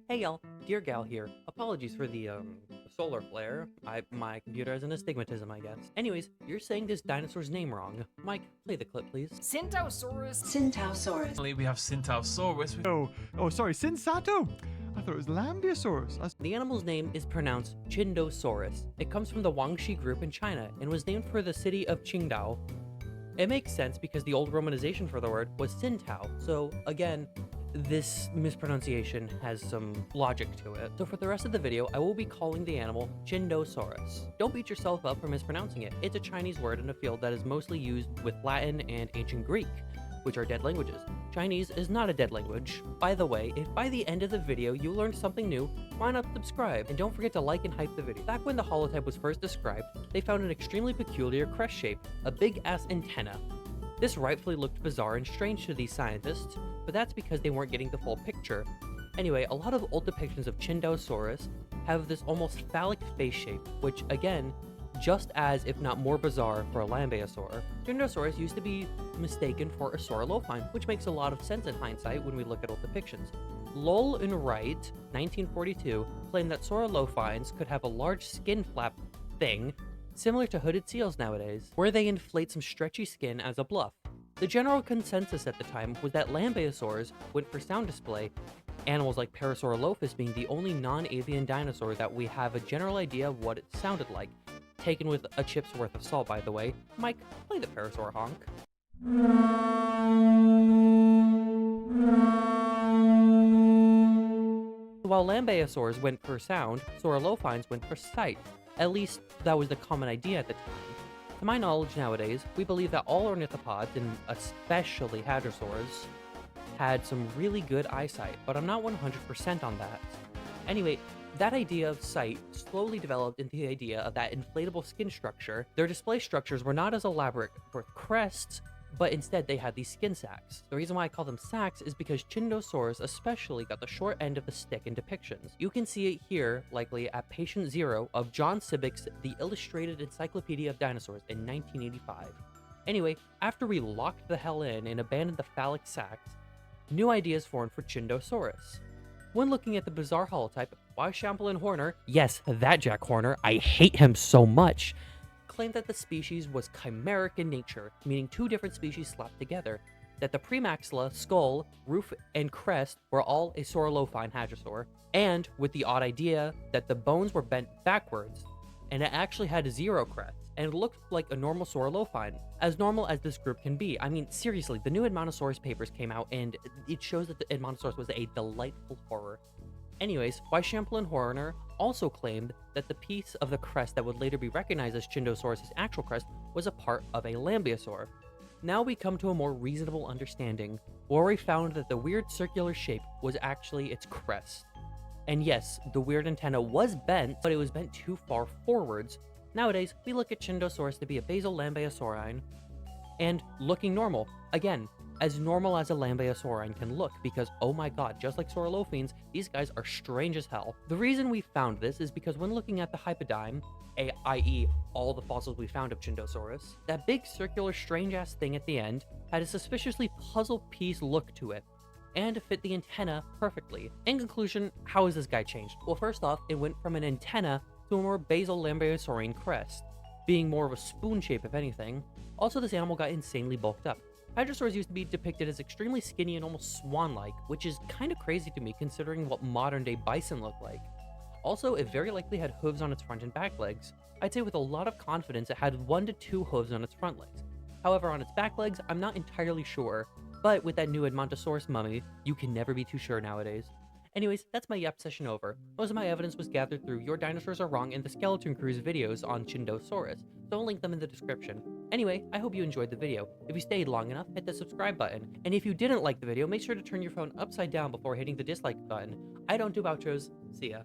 Hey y'all, Dear Gal here. Apologies for the solar flare. My computer has an astigmatism, I guess. Anyways, you're saying this dinosaur's name wrong. Mike, play the clip, please. Tsintaosaurus. Tsintaosaurus. Finally, we have Tsintaosaurus. Sorry, Sinsato. I thought it was Lambeosaurus. The animal's name is pronounced Tsintaosaurus. It comes from the Guangxi group in China and was named for the city of Qingdao. It makes sense because the old romanization for the word was Tsintao, so again, this mispronunciation has some logic to it. So for the rest of the video, I will be calling the animal Tsintaosaurus. Don't beat yourself up for mispronouncing it. It's a Chinese word in a field that is mostly used with Latin and Ancient Greek, which are dead languages. Chinese is not a dead language. By the way, if by the end of the video you learned something new, why not subscribe? And don't forget to like and hype the video. Back when the holotype was first described, they found an extremely peculiar crest shape, a big-ass antenna. This rightfully looked bizarre and strange to these scientists, but that's because they weren't getting the full picture. Anyway, a lot of old depictions of Tsintaosaurus have this almost phallic face shape, which again, just as, if not more bizarre, for a lambeosaur. Tsintaosaurus used to be mistaken for a saurolophine, which makes a lot of sense in hindsight when we look at old depictions. Lowell and Wright, 1942, claimed that saurolophines could have a large skin flap thing, similar to hooded seals nowadays, where they inflate some stretchy skin as a bluff. The general consensus at the time was that lambeosaurs went for sound display, animals like Parasaurolophus being the only non-avian dinosaur that we have a general idea of what it sounded like. Taken with a chip's worth of salt, by the way. Mike, play the Parasaur honk. While lambeosaurs went for sound, saurolophines went for sight. At least, that was the common idea at the time. To my knowledge nowadays, we believe that all ornithopods, and especially hadrosaurs, had some really good eyesight, but I'm not 100% on that. Anyway, that idea of sight slowly developed into the idea of that inflatable skin structure. Their display structures were not as elaborate for crests, but instead they had these skin sacs. The reason why I call them sacs is because Tsintaosaurus especially got the short end of the stick in depictions. You can see it here, likely at patient 0 of John Sibbick's The Illustrated Encyclopedia of Dinosaurs in 1985. Anyway, after we locked the hell in and abandoned the phallic sacs, new ideas formed for Tsintaosaurus. When looking at the bizarre holotype, Weishampel and Horner, yes, that Jack Horner, I hate him so much, claimed that the species was chimeric in nature, meaning two different species slapped together, that the premaxilla, skull, roof, and crest were all a saurolophine hadrosaur, and with the odd idea that the bones were bent backwards, and it actually had 0 crests, and it looked like a normal saurolophine, as normal as this group can be. I mean, seriously, the new Edmontosaurus papers came out, and it shows that the Edmontosaurus was a delightful horror. Anyways, Weishampel and Horner also claimed that the piece of the crest that would later be recognized as Tsintaosaurus' actual crest was a part of a lambeosaur. Now we come to a more reasonable understanding, where we found that the weird circular shape was actually its crest. And yes, the weird antenna was bent, but it was bent too far forwards. Nowadays, we look at Tsintaosaurus to be a basal lambeosaurine, and looking normal. Again, as normal as a lambeosaurine can look, because oh my god, just like saurolophines, these guys are strange as hell. The reason we found this is because when looking at the hypodyme, i.e. all the fossils we found of Tsintaosaurus, that big circular strange ass thing at the end had a suspiciously puzzle piece look to it, and fit the antenna perfectly. In conclusion, how has this guy changed? Well, first off, it went from an antenna to a more basal lambeosaurine crest, being more of a spoon shape if anything. Also, this animal got insanely bulked up. Hadrosaurs used to be depicted as extremely skinny and almost swan-like, which is kind of crazy to me considering what modern-day bison look like. Also, it very likely had hooves on its front and back legs. I'd say with a lot of confidence it had 1 to 2 hooves on its front legs. However, on its back legs, I'm not entirely sure, but with that new Edmontosaurus mummy, you can never be too sure nowadays. Anyways, that's my yap session over. Most of my evidence was gathered through Your Dinosaurs Are Wrong and the Skeleton Crew's videos on Tsintaosaurus, so I'll link them in the description. Anyway, I hope you enjoyed the video. If you stayed long enough, hit the subscribe button. And if you didn't like the video, make sure to turn your phone upside down before hitting the dislike button. I don't do outros. See ya.